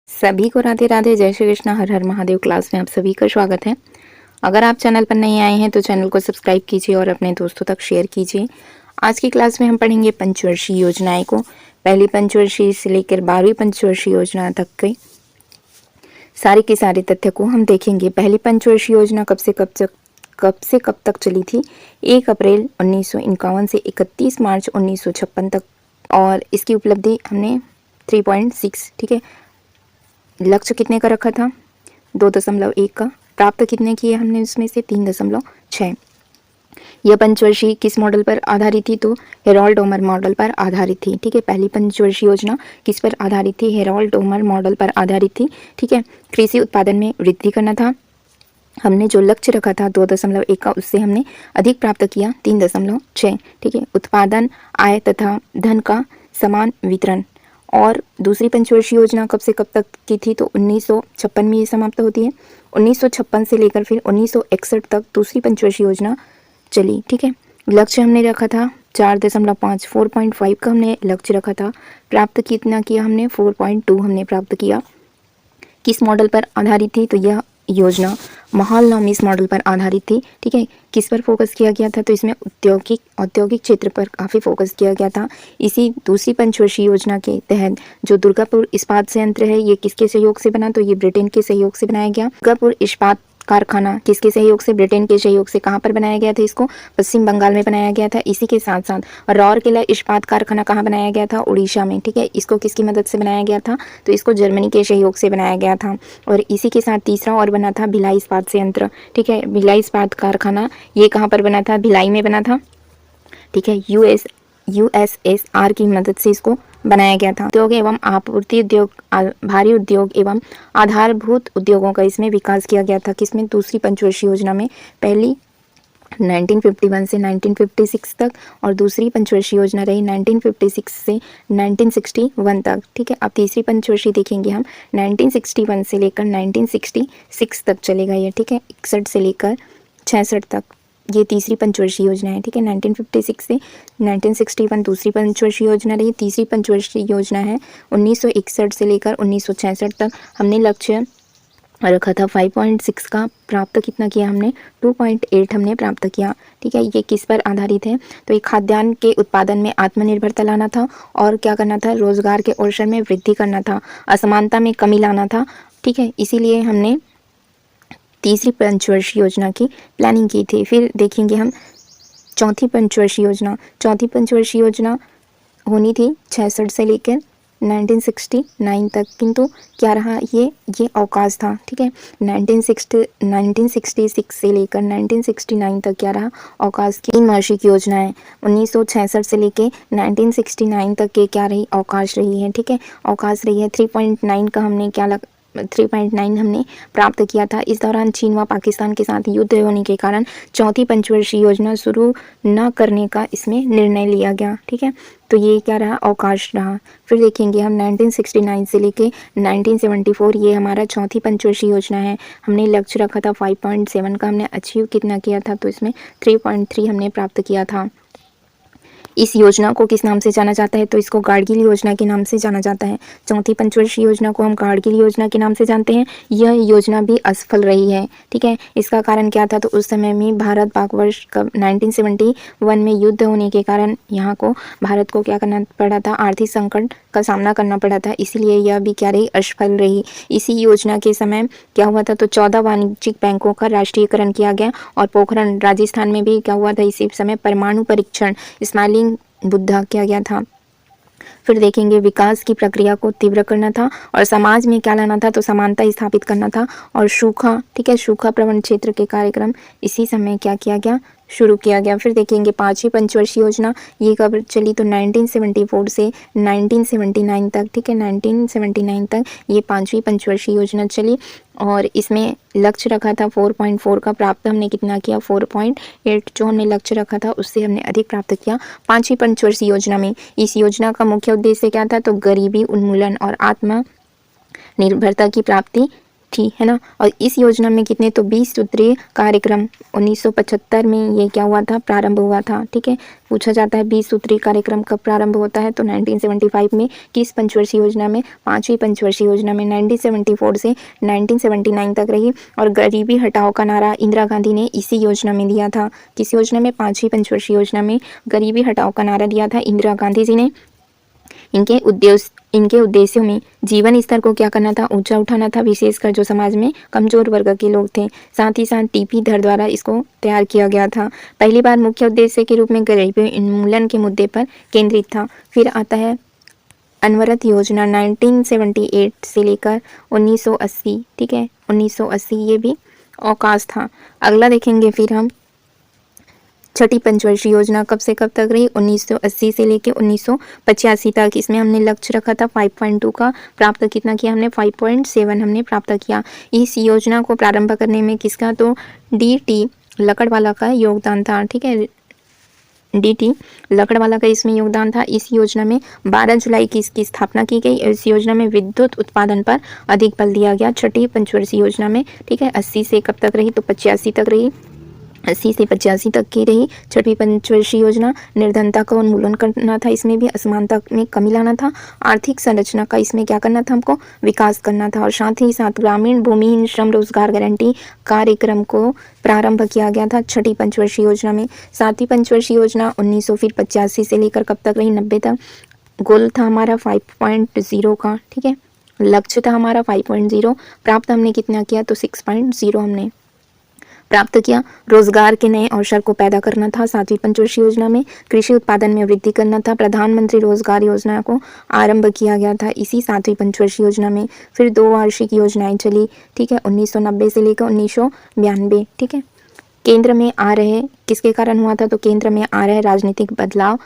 सभी को राधे राधे, जय श्री कृष्णा, हर हर महादेव। क्लास में आप सभी का स्वागत है। अगर आप चैनल पर नए आए हैं तो चैनल को सब्सक्राइब कीजिए और अपने दोस्तों तक शेयर कीजिए। आज की क्लास में हम पढ़ेंगे पंचवर्षीय योजनाएं को। पहली पंचवर्षीय से लेकर 12वीं पंचवर्षीय योजना तक के सारे के सारे तथ्य को हम देखेंगे। पहली पंचवर्षीय योजना कब तक चली थी? 1 अप्रैल 1951 से 31 मार्च 1956 तक, और इसकी उपलब्धि हमने 3.6, ठीक है। लक्ष्य कितने का रखा था? 2.1 का। प्राप्त कितने किए हमने उसमें से? 3.6। यह पंचवर्षीय किस मॉडल पर आधारित थी? तो हेरोल्ड-डोमर मॉडल पर आधारित थी, ठीक है। पहली पंचवर्षीय योजना किस पर आधारित थी? हेरोल्ड-डोमर मॉडल पर आधारित थी, ठीक है। कृषि उत्पादन में वृद्धि करना था। हमने जो लक्ष्य रखा था 2.1 का, उससे हमने अधिक प्राप्त किया 3.6, ठीक है। उत्पादन, आय तथा धन का समान वितरण। और दूसरी पंचवर्षीय योजना कब से कब तक की थी? तो 1956 में ये समाप्त होती है। 1956 से लेकर फिर 1961 तक दूसरी पंचवर्षीय योजना चली, ठीक है। लक्ष्य हमने रखा था 4.5, 4.5 का हमने लक्ष्य रखा था। प्राप्त कितना किया हमने? 4.2 हमने प्राप्त किया। किस मॉडल पर आधारित थी? तो यह योजना महालनोबिस मॉडल पर आधारित थी, ठीक है। किस पर फोकस किया गया था? तो इसमें औद्योगिक क्षेत्र पर काफ़ी फोकस किया गया था। इसी दूसरी पंचवर्षीय योजना के तहत जो दुर्गापुर इस्पात संयंत्र है, ये किसके सहयोग से बना? तो ये ब्रिटेन के सहयोग से बनाया गया। दुर्गापुर इस्पात कारखाना किसके सहयोग से? ब्रिटेन के सहयोग से। कहाँ पर बनाया गया था? इसको पश्चिम बंगाल में बनाया गया था। इसी के साथ साथ राउरकेला इस्पात कारखाना कहाँ बनाया गया था? उड़ीसा में, ठीक है। इसको किसकी मदद से बनाया गया था? तो इसको जर्मनी के सहयोग से बनाया गया था। और इसी के साथ तीसरा और बना था भिलाई इस्पात संयंत्र, ठीक है। भिलाई इस्पात कारखाना ये कहाँ पर बना था? भिलाई में बना था, ठीक है। यूएसएसआर की मदद से इसको बनाया गया था। उद्योग एवं आपूर्ति उद्योग, भारी उद्योग एवं आधारभूत उद्योगों का इसमें विकास किया गया था। किसमें? दूसरी पंचवर्षीय योजना में। पहली 1951 से 1956 तक, और दूसरी पंचवर्षीय योजना रही 1956 से 1961 तक, ठीक है। अब तीसरी पंचवर्षीय देखेंगे हम। 1961 से लेकर 1966 तक चलेगा ये, ठीक है। 61 से लेकर 66 तक ये तीसरी पंचवर्षीय योजना है, ठीक है। 1956 से 1961 दूसरी पंचवर्षीय योजना रही। तीसरी पंचवर्षीय योजना है 1961 से लेकर 1966 तक। हमने लक्ष्य रखा था 5.6 का। प्राप्त कितना किया हमने? 2.8 हमने प्राप्त किया, ठीक है। ये किस पर आधारित है? तो एक खाद्यान्न के उत्पादन में आत्मनिर्भरता लाना था, और क्या करना था? रोजगार के अवसर में वृद्धि करना था, असमानता में कमी लाना था, ठीक है। इसीलिए हमने तीसरी पंचवर्षीय योजना की प्लानिंग की थी। फिर देखेंगे हम चौथी पंचवर्षीय योजना। चौथी पंचवर्षीय योजना होनी थी 66 से लेकर 1969 तक, किंतु क्या रहा? ये अवकाश था, ठीक है। 1966 से लेकर 1969 तक क्या रहा? अवकाश की 3 वार्षिक योजना है। 1966 से लेकर 1969 तक के क्या रही? अवकाश रही है, ठीक है। अवकाश रही है। 3.9 का हमने 3.9 हमने प्राप्त किया था। इस दौरान चीन व पाकिस्तान के साथ युद्ध होने के कारण चौथी पंचवर्षीय योजना शुरू न करने का इसमें निर्णय लिया गया, ठीक है। तो ये क्या रहा? अवकाश रहा। फिर देखेंगे हम 1969 से लेके 1974, ये हमारा चौथी पंचवर्षीय योजना है। हमने लक्ष्य रखा था 5.7 का, हमने अचीव कितना किया था? तो इसमें 3.3 हमने प्राप्त किया था। इस योजना को किस नाम से जाना जाता है? तो इसको गाडगिल योजना के नाम से जाना जाता है। चौथी पंचवर्षीय योजना को हम गाडगिल योजना के नाम से जानते हैं। यह योजना भी असफल रही है, ठीक है। इसका कारण क्या था? तो उस समय में भारत पाक वर्ष कब 1971 में युद्ध होने के कारण यहाँ को भारत को क्या करना पड़ा था? आर्थिक संकट का सामना करना पड़ा था। इसीलिए यह भी क्या रही? असफल रही। इसी योजना के समय क्या हुआ था? तो 14 वाणिज्यिक बैंकों का राष्ट्रीयकरण किया गया, और पोखरण राजस्थान में भी क्या हुआ था? इसी समय परमाणु परीक्षण स्माइलिंग बुद्धा किया गया था। फिर देखेंगे विकास की प्रक्रिया को तीव्र करना था, और समाज में क्या लाना था? तो समानता स्थापित करना था, और सूखा, ठीक है, सूखा प्रवण क्षेत्र के कार्यक्रम इसी समय क्या किया गया? शुरू किया गया। फिर देखेंगे 5वीं पंचवर्षीय योजना, ये कब चली? तो 1974 से 1979 तक, ठीक है। 1979 तक ये 5वीं पंचवर्षीय योजना चली, और इसमें लक्ष्य रखा था 4.4 का। प्राप्त हमने कितना किया? 4.8। जो हमने लक्ष्य रखा था उससे हमने अधिक प्राप्त किया 5वीं पंचवर्षीय योजना में। इस योजना का मुख्य उद्देश्य क्या था? तो गरीबी उन्मूलन और आत्मनिर्भरता की प्राप्ति थी, है ना। और इस योजना में कितने, तो 20 सूत्रीय कार्यक्रम 1975 में ये क्या हुआ था, प्रारंभ हुआ था। ठीक है, पूछा जाता है 20 सूत्रीय कार्यक्रम कब प्रारंभ होता है, तो 1975 में। किस पंचवर्षीय योजना में, पांचवी पंचवर्षीय योजना में 1974 से 1979 तक रही। और गरीबी हटाओ का नारा इंदिरा गांधी ने इसी योजना में दिया था। किस योजना में, पांचवी पंचवर्षीय योजना में गरीबी हटाओ का नारा दिया था इंदिरा गांधी जी ने। इनके उद्देश्यों में जीवन स्तर को क्या करना था, ऊंचा उठाना था, विशेषकर जो समाज में कमजोर वर्ग के लोग थे। साथ ही साथ टीपी धर द्वारा इसको तैयार किया गया था। पहली बार मुख्य उद्देश्य के रूप में गरीबी उन्मूलन के मुद्दे पर केंद्रित था। फिर आता है अनवरत योजना 1978 से लेकर 1980। ठीक है, 1980 ये भी अवकाश था। अगला देखेंगे फिर हम छठी पंचवर्षीय योजना कब से कब तक रही, 1980 से लेकर 1985 तक। इसमें हमने लक्ष्य रखा था 5.2 का, प्राप्त कितना किया हमने, 5.7 हमने प्राप्त किया। इस योजना को प्रारंभ करने में किसका, तो DT लकड़वाला का योगदान था। ठीक है, DT लकड़वाला का इसमें योगदान था। इस योजना में 12 जुलाई की इसकी स्थापना की गई। इस योजना में विद्युत उत्पादन पर अधिक बल दिया गया छठी पंचवर्षीय योजना में। ठीक है, 80 से कब तक रही, तो 85 तक रही। 80 से 85 तक की रही छठी पंचवर्षीय योजना। निर्धनता का उन्मूलन करना था, इसमें भी असमानता में कमी लाना था। आर्थिक संरचना का इसमें क्या करना था, हमको विकास करना था। और साथ ही साथ ग्रामीण भूमिहीन श्रम रोजगार गारंटी कार्यक्रम को प्रारंभ किया गया था छठी पंचवर्षीय योजना में। सातवीं पंचवर्षीय योजना 1985 से लेकर कब तक रही, 90 तक। गोल था हमारा 5.0 का। ठीक है, लक्ष्य था हमारा 5.0, प्राप्त हमने कितना किया, तो 6.0 हमने प्राप्त किया। रोजगार के नए अवसर को पैदा करना था सातवीं पंचवर्षीय योजना में। कृषि उत्पादन में वृद्धि करना था। प्रधानमंत्री रोजगार योजना को आरंभ किया गया था इसी सातवीं पंचवर्षीय योजना में। फिर 2 वार्षिक योजनाएं चली। ठीक है, 1990 से लेकर 1992। ठीक है, केंद्र में आ रहे, किसके कारण हुआ था, तो केंद्र में आ रहे राजनीतिक बदलाव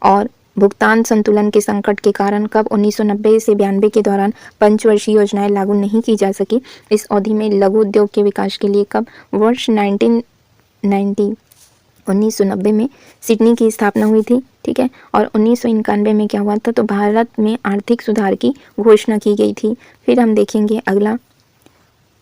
और भुगतान संतुलन के संकट के कारण कब, 1990 से 92 के दौरान पंचवर्षीय योजनाएं लागू नहीं की जा सकी। इस अवधि में लघु उद्योग के विकास के लिए कब, वर्ष 1990 में सिडनी की स्थापना हुई थी। ठीक है, और 1991 में क्या हुआ था, तो भारत में आर्थिक सुधार की घोषणा की गई थी। फिर हम देखेंगे अगला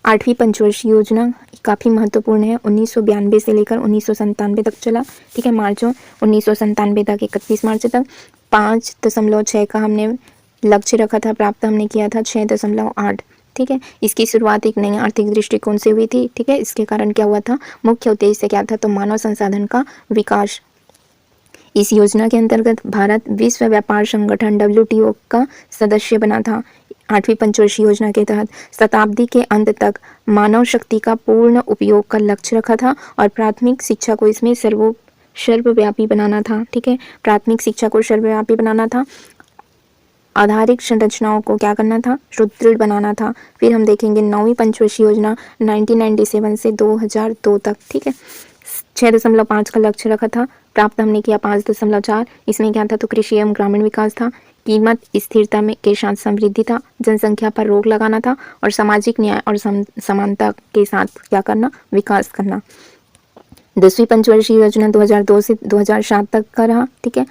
आठवीं पंचवर्षीय योजना, काफ़ी महत्वपूर्ण है। 1992 से लेकर 1997 तक चला। ठीक है, मार्च 1997 तक, 31 मार्च तक। 5.6 का हमने लक्ष्य रखा था, प्राप्त हमने किया था 6.8। ठीक है, इसकी शुरुआत एक नई आर्थिक दृष्टिकोण से हुई थी। ठीक है, इसके कारण क्या हुआ था, मुख्य उद्देश्य क्या था, तो मानव संसाधन का विकास। इस योजना के अंतर्गत भारत विश्व व्यापार संगठन WTO का सदस्य बना था। आठवीं पंचवर्षीय योजना के तहत शताब्दी के अंत तक मानव शक्ति का पूर्ण उपयोग का लक्ष्य रखा था और प्राथमिक शिक्षा को इसमें सर्वव्यापी बनाना था। ठीक है, प्राथमिक शिक्षा को सर्वव्यापी बनाना था। आधारिक संरचनाओं को क्या करना था, सुदृढ़ बनाना था। फिर हम देखेंगे 9वीं पंचवर्षीय योजना 1997 से 2002 तक। ठीक है, 6.5 का लक्ष्य रखा था, प्राप्त हमने किया 5.4। इसमें क्या था, तो कृषि एवं ग्रामीण विकास था। कीमत स्थिरता में के साथ समृद्धि था। जनसंख्या पर रोक लगाना था और सामाजिक न्याय और समानता के साथ क्या करना, विकास करना। 10वीं पंचवर्षीय योजना 2002 से 2007 तक का रहा। ठीक है,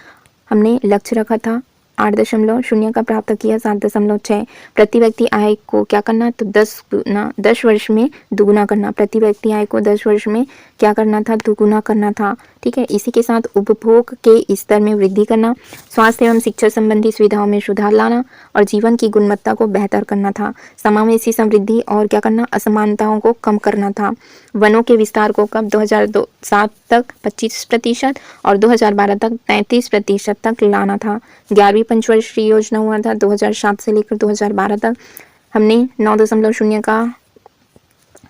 हमने लक्ष्य रखा था 8.0 का, प्राप्त किया 7.6। प्रति व्यक्ति आय को क्या करना, तो 10 वर्ष में दुगुना करना। प्रति व्यक्ति आय को 10 वर्ष में क्या करना था, दुगुना करना था। ठीक है, इसी के साथ उपभोग के स्तर में वृद्धि करना, स्वास्थ्य एवं शिक्षा संबंधी सुविधाओं में सुधार लाना और जीवन की गुणवत्ता को बेहतर करना था। समावेशी समृद्धि और क्या करना, असमानताओं को कम करना था। वनों के विस्तार को कब, 2007 तक 25% और 2012 तक 33% तक लाना था। 11वीं पंचवर्षीय योजना हुआ था 2007 से लेकर 2012 तक। हमने 9.0 का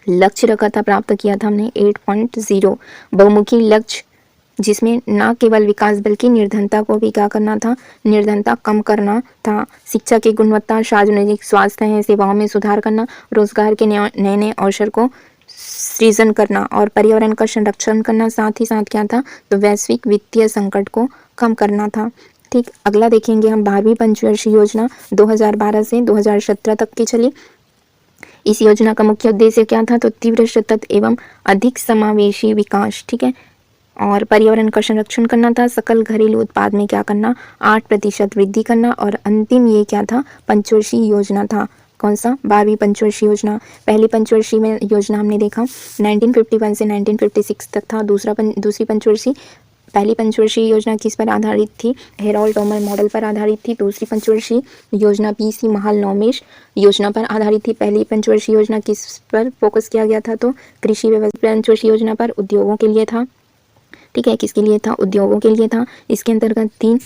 लक्ष्य रखा था, प्राप्त किया था हमने 8.0। बहुमुखी लक्ष्य, जिसमें न केवल विकास बल्कि निर्धनता को भी क्या करना था, निर्धनता कम करना था। शिक्षा की गुणवत्ता, सार्वजनिक स्वास्थ्य सेवाओं में सुधार करना, रोजगार के नए नए अवसर को सृजन करना और पर्यावरण का संरक्षण करना। साथ ही साथ क्या था, तो वैश्विक वित्तीय संकट को कम करना था। ठीक, अगला देखेंगे हम 12वीं पंचवर्षीय योजना 2012 से 2017 तक की चली। इस योजना का मुख्य उद्देश्य क्या था, तो तीव्र, सतत एवं अधिक समावेशी विकास। ठीक है, और पर्यावरण का संरक्षण करना था। सकल घरेलू उत्पाद में क्या करना, 8% वृद्धि करना। और अंतिम ये क्या था, पंचवर्षीय योजना था, कौन सा 12वीं पंचवर्षीय योजना। पहली पंचवर्षीय में योजना हमने देखा 1951 से 1956 तक था। दूसरी पंचवर्षीय पहली पंचवर्षीय योजना किस पर आधारित थी, हेरोल्ड टोमर मॉडल पर आधारित थी। दूसरी पंचवर्षीय योजना पीसी महाल नौमेश योजना पर आधारित थी। पहली पंचवर्षीय योजना किस पर फोकस किया गया था, तो कृषि व्यवस्था। पंचवर्षीय योजना पर उद्योगों के लिए था, ठीक है, किसके लिए था, उद्योगों के लिए था। इसके अंतर्गत 3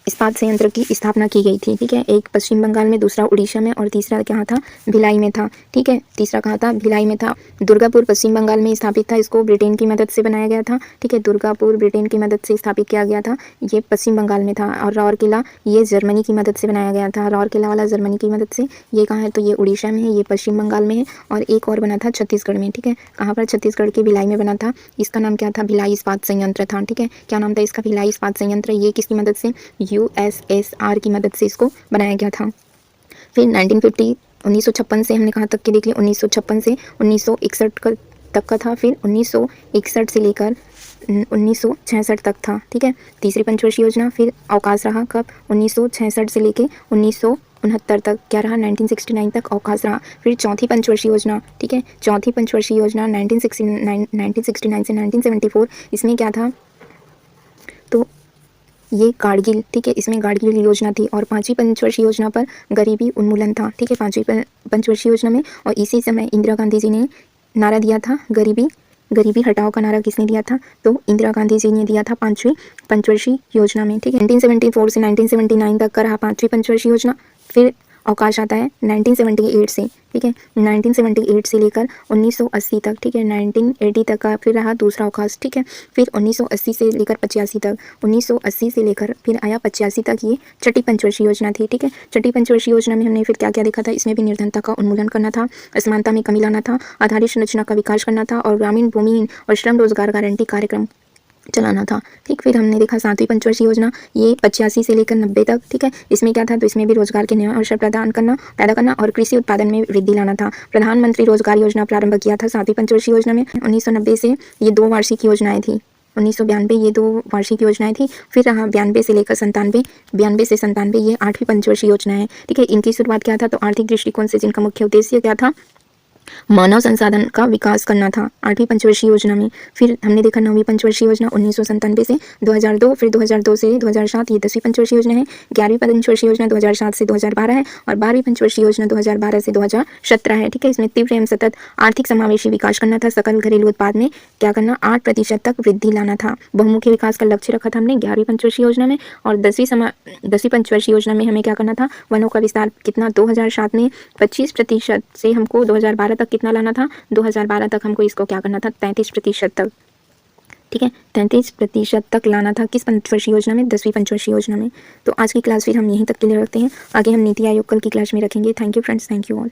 इस्पात संयंत्र की स्थापना की गई थी, ठीक है, एक पश्चिम बंगाल में, दूसरा उड़ीसा में और तीसरा कहाँ था, भिलाई में था, ठीक है, तीसरा कहाँ था, भिलाई में था। दुर्गापुर पश्चिम बंगाल में स्थापित था, इसको ब्रिटेन की मदद से बनाया गया था, ठीक है, दुर्गापुर ब्रिटेन की मदद से स्थापित किया गया था, ये पश्चिम बंगाल में था। और राउरकेला ये जर्मनी की मदद से बनाया गया था, राउरकेला वाला जर्मनी की मदद से। ये कहाँ है, तो ये उड़ीसा में है, ये पश्चिम बंगाल में है। और एक और बना था छत्तीसगढ़ में, ठीक है, कहाँ पर, छत्तीसगढ़ के भिलाई में बना था। इसका नाम क्या था, भिलाई इस्पात संयंत्र था, ठीक है, क्या नाम था इसका, भिलाई इस्पात संयंत्र। ये किसकी मदद से, USSR की मदद से इसको बनाया गया था। फिर 1956 से हमने कहाँ तक के देख लिया, 1956 से 1961 तक का था। फिर 1961 से लेकर 1966 तक था, ठीक है, तीसरी पंचवर्षीय योजना। फिर अवकाश रहा कब, 1966 से लेकर 1969 तक, क्या रहा, 1969 तक अवकाश रहा। फिर चौथी पंचवर्षीय योजना, ठीक है, चौथी पंचवर्षीय योजना 1969 से 1974, इसमें क्या था, तो ये गाडगिल, ठीक है, इसमें गाडगिल योजना थी। और पांचवी पंचवर्षीय योजना पर गरीबी उन्मूलन था, ठीक है, पांचवी पंचवर्षीय योजना में। और इसी समय इंदिरा गांधी जी ने नारा दिया था, गरीबी हटाओ का नारा किसने दिया था, तो इंदिरा गांधी जी ने दिया था पांचवी पंचवर्षीय योजना में, ठीक है। 1974 से 1979 तक का रहा पांचवी पंचवर्षीय योजना। फिर अवकाश आता है 1978 से, ठीक है, 1978 से लेकर 1980 तक, ठीक है, 1980 तक का फिर रहा दूसरा अवकाश, ठीक है। फिर 1980 से लेकर 85 तक, 1980 से लेकर फिर आया 85 तक, ये छठी पंचवर्षीय योजना थी, ठीक है। छठी पंचवर्षीय योजना में हमने फिर क्या क्या देखा था, इसमें भी निर्धनता का उन्मूलन करना था, असमानता में कमी लाना था, आधारित संरचना का विकास करना था और ग्रामीण भूमिहीन और श्रम रोजगार गारंटी कार्यक्रम चलाना था, ठीक। फिर हमने देखा सातवीं पंचवर्षीय योजना, ये 85 से लेकर 90 तक, ठीक है, इसमें क्या था, तो इसमें भी रोजगार के नए अवसर पैदा करना और कृषि उत्पादन में वृद्धि लाना था। प्रधानमंत्री रोजगार योजना प्रारंभ किया था सातवीं पंचवर्षीय योजना में। 1990 से ये 2 वार्षिक योजनाएं थी, 1992 ये 2 वार्षिक योजनाएं थी। फिर रहा 92 से लेकर 97 ये 8वीं पंचवर्षीय योजना है, ठीक है। इनकी शुरुआत क्या था, तो आर्थिक दृष्टिकोण से जिनका मुख्य उद्देश्य क्या था, मानव संसाधन का विकास करना था 8वीं पंचवर्षीय योजना में। फिर हमने देखा 9वीं पंचवर्षीय योजना 1997 से 2002, फिर 2002 से 2007 ये 10वीं पंचवर्षीय योजना है। 11वीं पंचवर्षीय योजना 2007 से 2012 है और 12वीं पंचवर्षीय योजना 2012 से 2017 है, ठीक है। इसमें तीव्र एवं सतत आर्थिक समावेशी विकास करना था, सकल घरेलू उत्पाद में क्या करना, 8% तक वृद्धि लाना था। बहुमुखी विकास का लक्ष्य रखा था हमने 11वीं पंचवर्षीय योजना में। और 10वीं पंचवर्षीय योजना में हमें क्या करना था, वनों का विस्तार कितना, 2007 में 25% से हमको 2012 तक कितना लाना था, 2012 तक हमको इसको क्या करना था, 33% तक, ठीक है, 33% तक लाना था। किस पंचवर्षीय योजना में, 10वीं पंचवर्षीय योजना में। तो आज की क्लास फिर हम यहीं तक के लिए रखते हैं, आगे हम नीति आयोग कल की क्लास में रखेंगे। Thank you friends, thank you all.